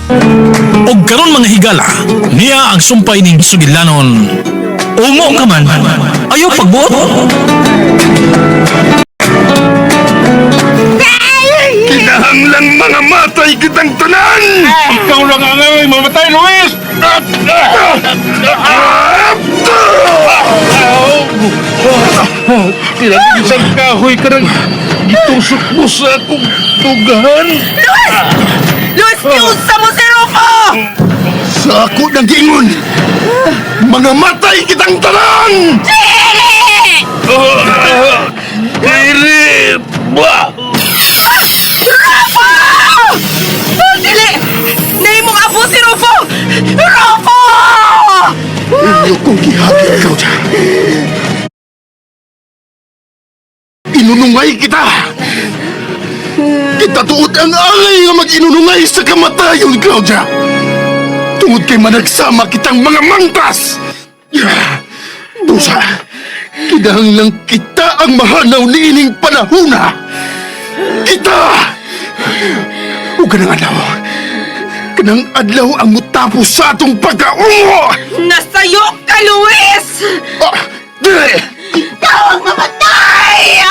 O karon mga higala, niya ang sumpay ning sugilanon. Umo ka man, ayaw pagbuot. Kinahanglang mga matay kitang tanan! Ikaw lang ang mamatay, Luis! Isang kahoy ka nang itusok mo sa akong tugahan. Luis, kiusa mo si Rufo! Sa ako nang gingon! Mga matay kitang tanan! Kiri! Bah! Rufo! Dili! Nahi mong apo si Rufo! Rufo! Inyo kong gihagit ikaw dyan. Inunungay kita! Kita tuod ang alay nga mag-inunungay sa kamatayon, Claudia! Tungod kay managsama kitang mga mangtas! Busa, kinahanglang kita ang mahanaw niining panahuna! Kita! O kanang adlaw, kanang adlaw ang mutapos sa atong pagkaungo! Nasayo ka, Luis! Ah, dire! Ikaw ang mamatay!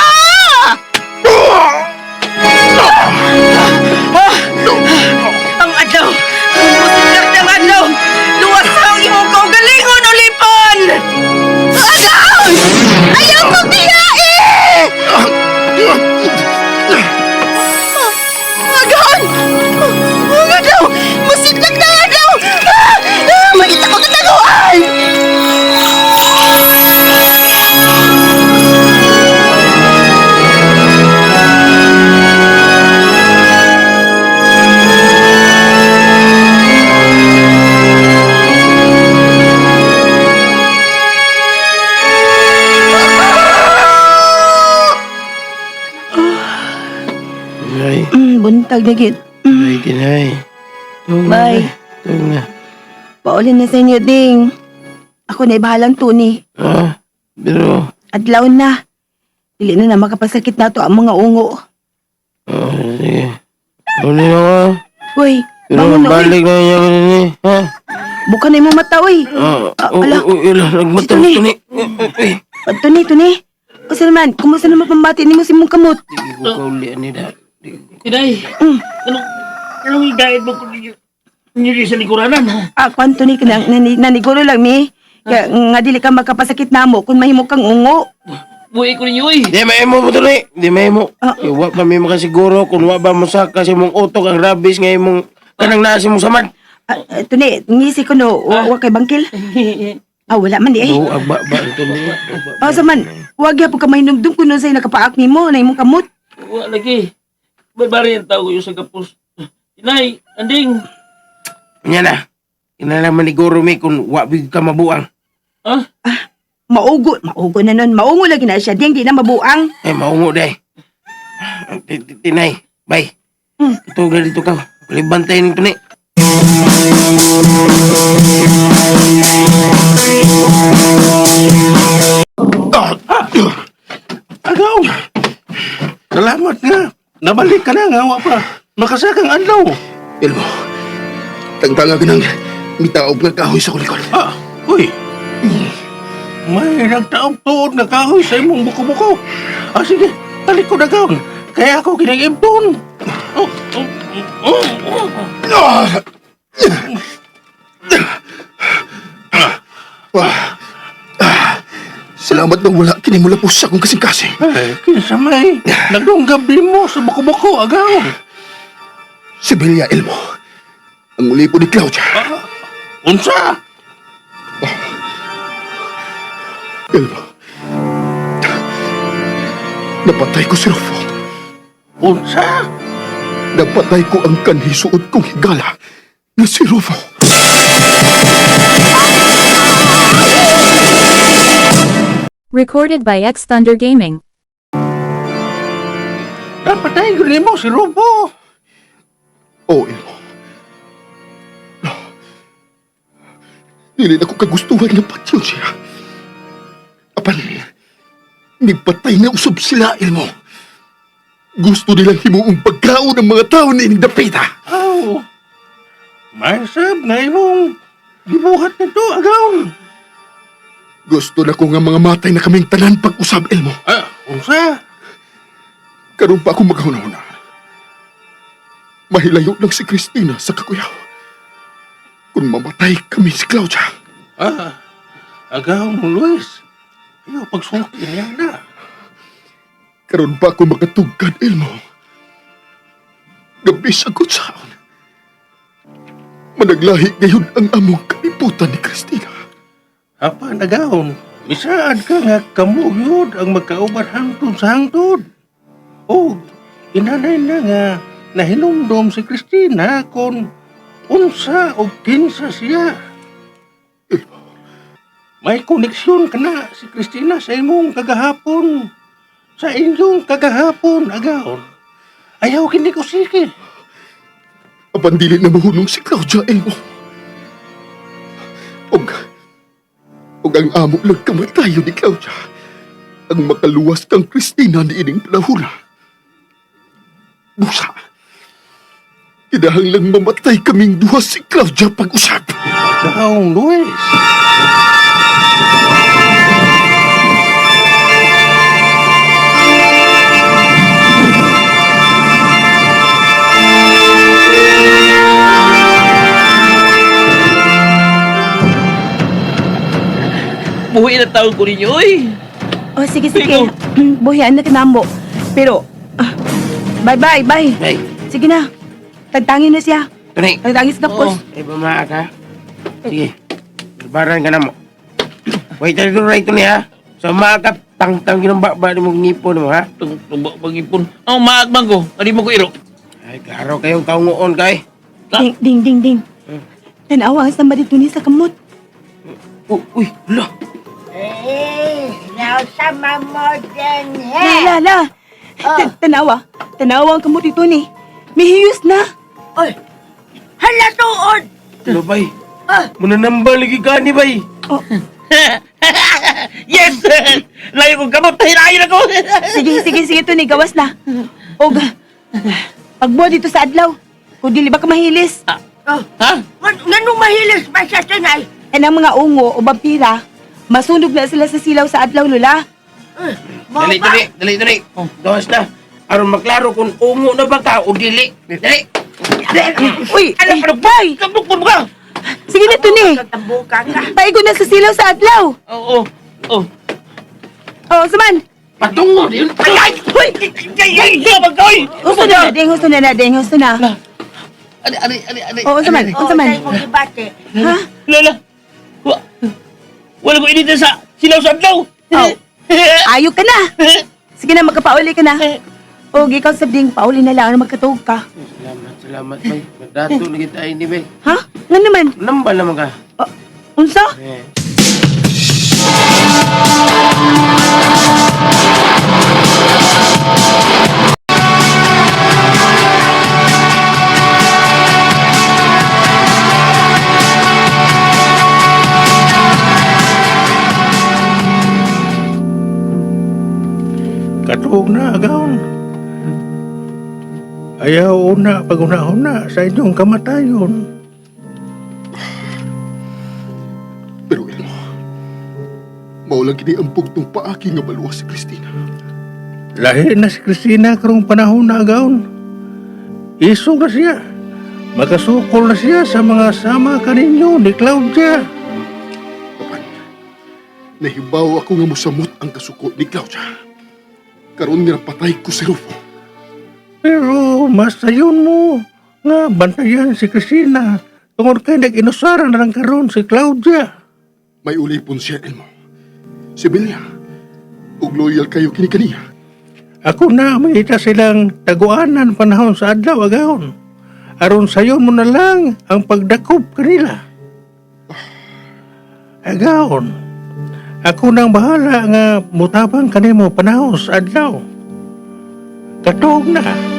Ang adlaw! Umusiklak ng adlaw! Luwas ang imong kaugalingon, Ulipon! Agaw! Ayaw ko tiyain! Agan! Ang adlaw! Musiklak ng adlaw! Magita ko kataguan! Nay, Buntag na gid. nay, kinay. Tug na, Bye. tug na. Paulin na sa inyo, Ding. Ako na ibahalang tuni. Ah, pero, Adlaw na. Dili na makapasakit na to ang mga ungo. sige. Uli na ka. Uy, Pero bangon na, uy. balik na niya ka ni. Ha? Buka na yung mata, uy. Ala. Nagmataw Si ko Tuni. ni. Tuni. Kasi naman, kumusta naman pambati ni mo si mong kamot? Hindi ko kaulian ni da. Inay, anong higayat mo kung hindi sa likuranan, ha? Kwanto ni kanang naniguro lang mi. Kaya nga dili ka makapasakit na mo kung mahimo kang ungo. Buhay ko ninyo, eh. Di may mo to ni. Di may mo. Ah. Iwa pa may makasiguro kung wa ba mo sa kasi mong utok ang rabies ngay mong kanang nasi mong samad. Tuni, ngisi ko no, wa kay bangkil. Wala man di eh. Oo, agba ba ito ni. Saman, wag ya po ka mahinumdum kuno sa nakapaak ni mo na imong kamot. Wala lagi. Barbari ang tao yung sa kapos. Inay, anding. Nya na. Kinalaman ni Goro mi kung wa big ka mabuang. Ha? Maugo na nun. Maungo lagi na siya. Diyang di na mabuang. Maungo day. Tinay, bye. Ito na dito ka. Palibantay nito ni. Agaw! Salamat nga. Nabalik ka na nga, wa pa. Makasakang adlaw. Elmo, tagtanga ka nang mitaob nga kahoy sa kulikon. Uy. May nagtaob tuod nga kahoy sa imong buko-buko. Sige, talik ko na gaon. Kaya ako kinag-impon. Salamat na wala kinimula po sa akong kasing-kasing. Kinsa may nagdunggabi mo sa buko-buko, agaw. Sibilya, Elmo. Ang uli po ni Claudia. Unsa? Elmo. Napatay ko si Rufo. Unsa? Napatay ko ang kanhisuod kong higala na si Rufo. Recorded by X Thunder Gaming. Napatay ko mo si Rubo. Oo, Elmo. Dili na ko kagustuhan ng patyon siya. Apan, nagpatay na usab sila, Elmo. Gusto nilang himuong pagkaon ng mga tao na inindapita. Oh. Masab nga imong gibuhat na to, agaon. Gusto na ko nga mga matay na kaming tanan pag-usab, Elmo. Unsa? Karon pa ako maghuna-huna. Mahilayo lang si Christina sa kakuyaw. Kung mamatay kami si Claudia. Agaon mo, Luis. Ayaw pagsulti niya na. Karon pa ako makatugkad, Elmo. Gabi sa kutsaon. Managlahi ngayon ang among kaliputan ni Christina. Apa nagaon? Misaad ka nga kamugyod ang magkauban hangtod sa hangtod. O, inanay na nga nahinumdom si Christina kung unsa o kinsa siya. May koneksyon ka na si Christina sa imong kagahapon. Sa inyong kagahapon, agaon. Ayaw kini ko sige. Apan dili na mahunong si Claudia, Elmo. Og ang amo lang kamatayo ni Claudia. Ang makaluwas kang Christina ni ining palahura. Busa. Kinahanglang mamatay kaming duha si Claudia pag-usap. Agaon, Luis. Buhay na taon ko ninyo, oy. Oh, sige, sige. Buhian na kinambo. Pero, bye. Hey, Sige na. Tagtangin na siya. tunay. Tagtangin sa kapos. Ay, bumaa ka. Sige. Barbaran ka na mo. Wait, tayo doon right ha. Sa mga tang ginambaba ni mong ngipon mo, ha? Pag-ipon. Oh, maagmang ko. Hindi mo ko iro. Ay, klaro kayong taungoon, kay. Ding. Tanawa ang samba dito ni sa kamot. Uy, hala. Nausama mo din, he. La. Tanawa ang kamot dito ni. Mihiyos na. Oy, hala tuod. Hello, bay. Mananambal lagi ka ni, bay. Yes! Layo kong kamot. Hinayin ako. Sige, to ni. Gawas na. Og, pagbuo dito sa adlaw. Kung dili ba ka mahilis. Ha? Nganong mahilis pa siya tinay? Eh, ang mga ungo o vampira, masunog na sila sa silaw sa adlaw, Lula. Dali. Gawas na. Aron maklaro kung ungo na ba ka o dili. Dali. Uy, Boy! Kabukbog ka! sige na to ni. Tatambukan ka. Paigo na sa silaw sa adlaw. Oo. Oh, saman. Patungo din. Ay! Hoy! Ay! Magkoy! Husto na, ding. Ali. Oo, saman. Tayo mo gibate. Ha? Lala! Wala ko inita sa silaw sa adlaw! Oh. Ayok ka na. Sige na, magkapauli ka na. O, ikaw sabding, pauli na lang na magkatog ka. Salamat, bay. Magdato lagi tayo ni, bay. Ha? Nga naman. Nambal naman ka. Unsa? Katuog na, agaon. Ayaw una, pag-una-una sa inyong kamatayon. Pero Elmo, maulang kini ang pugtong paaki nga baluwas si Christina. Lahi na si Christina karong panahon na agaon. Isog na siya. Makasukol na siya sa mga sama kaninyo ni Claudia. Papan, nahibaw ako nga musamot ang kasuko ni Claudia. Karon nga patay ko si Rufo. Pero mas sayon mo nga bantayan si Christina tungod kay nag-inusaran na lang karon si Claudia. May ulipon siya, Elmo. Si Bilya, ug loyal kayo kini kaniya. Ako na makita silang taguanan panahon sa adlaw agaon. Aron sayon mo na lang ang pagdakop kanila. Agaon, ako nang bahala nga mutabang kanimo panahon sa adlaw. Katuog na.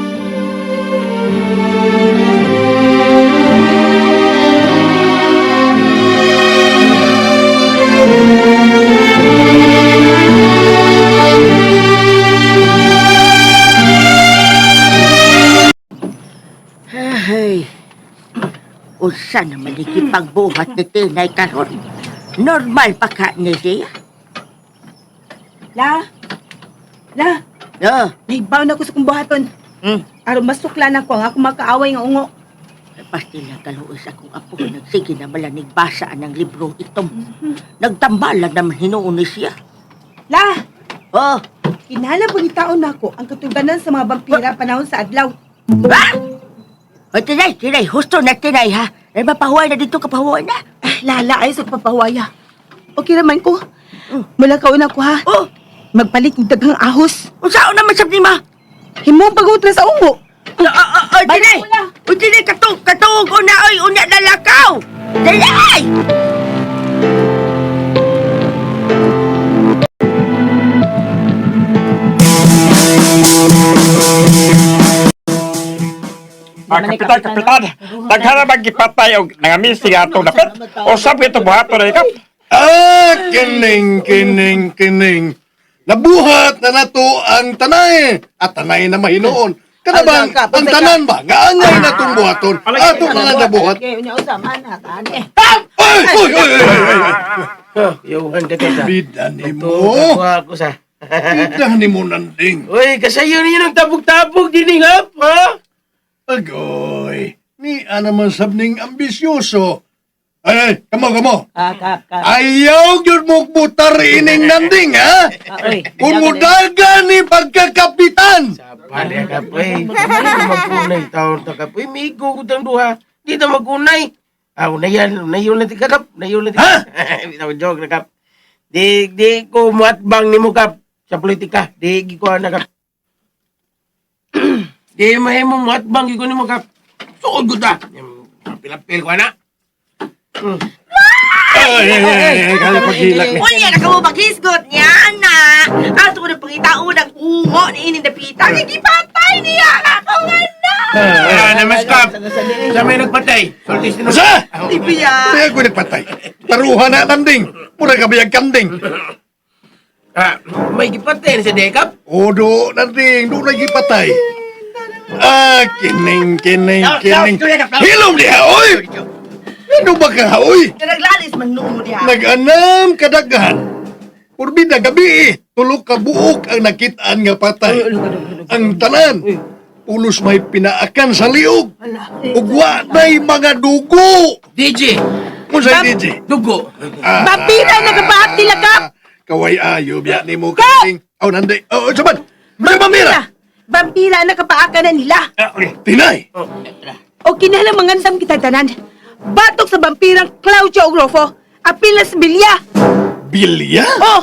Usa naman ikipagbuhat ni Tinay karon. Normal pa ka ni siya. La. La. Oh, Nahibaw na ko sa kong buhaton. Aron masukla na ko ang ako makaaway nga ungo. pasti na kaluoy sa akong apo. Nagsige na malanig basa ang libro itom. Nagtambalan naman hinuon ni siya. La. Oh, Kinala po ni taon na ako ang katuganan sa mga vampira panahon sa adlaw. ba? O tinay, husto na tinay ha. Ay mapahuway na dito kapahuway na. Lala ay sa papawaya. Okay naman ko. Mula kauna ko ha. Oh, Magpalit ng daghang ahos. unsaon naman sab ni ma? Himo pag-utla sa ungo. Tinay! O tinay, katuog una oy, unya na lakaw! Tinay! Kapitan, daghana bang gipatay og nangamis siya atong dapat? Usab ito buhaton na ikap. Kining. Nabuhat na nato ang tanay. At tanay na mahinoon. Kanabang, ang tanan ba? Gaangay na itong buhaton. Ato na nga nabuhat. Okay, unya usaman ha. Tani. Ay! Yuhan ka ka. Bidan ni Ito, mo. ako sa. Bidan ni mo nanding. Uy, kasayo ninyo ng tabog-tabog diningap, ha? Agoy. Ni naman sabning ambisyoso. Ay, kamo. Ayaw yun mo butar ining nanding, ha? Kung mudaga ni pagkakapitan. Pali ka po eh. Hindi ko mag-unay taon ta ka po. Migo ko tang duha. Di ta mag-unay. Unayan na ti kakap. Unayan na ti Ha? kakap. Joke na kap. Di ko muatbang ni mo kap. Sa politika. Di ko na kap. Di mahimo muatbang ko ni mo kap. Suod ko ta. Pilapil ko na. Ay, kaya paghilak ni. Unya na kamo paghisgot niya, na. Ato ko na pangitao ng ungo ni ining dapita. Nagipatay niya ako nga na. Namaskap. Sa may nagpatay. Sultis na. Sa! Tibiya. Kaya ko nagpatay. Taruhan na nanding. Mura ka bayag kanding. May gipatay na sa dekap. Odo, nanding. Doon lagi patay. Kining. Hilom niya, oy! Ano ba ka, oy? Naglalis man noon mo diha. Nag-anam kadaghan. Purbida gabi, tulog ka buok ang nakitaan nga patay. Ang tanan, pulos may pinaakan sa liog. Ugwa na'y mga dugo. DJ. Kung sa'y DJ. Dugo. Vampira na kabahat nila kap. Kaway ayo, biya ni mo kasing. Nanday. Saban. Mga pamira. Vampira na kapaaka na nila. Tinay. O kinala mangandam kita tanan. Batok sa vampirang Claudia Ogrofo. Apil na sa Bilya. Bilya? Oh!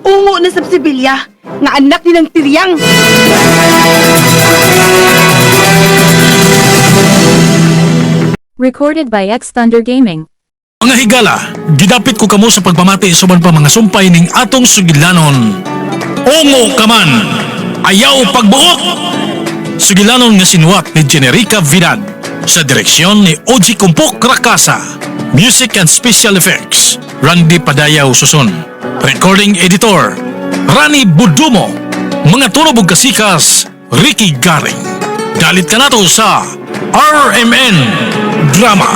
Ungo na sa Sibilya. Nga anak nilang Tiryang. Recorded by X Thunder Gaming. Mga higala, gidapit ko kamo sa pagpamati suban pa mga sumpay ning atong sugilanon. Ungo ka man, ayaw pagbuot. Sugilanon nga sinuwat ni Generica Vidal sa direksyon ni Oji Kumpok Rakasa. Music and Special Effects, Randy Padayaw Suson. Recording Editor, Rani Budumo. Mga tunog ug kasikas, Ricky Garing. Dalit ka nato sa RMN Drama.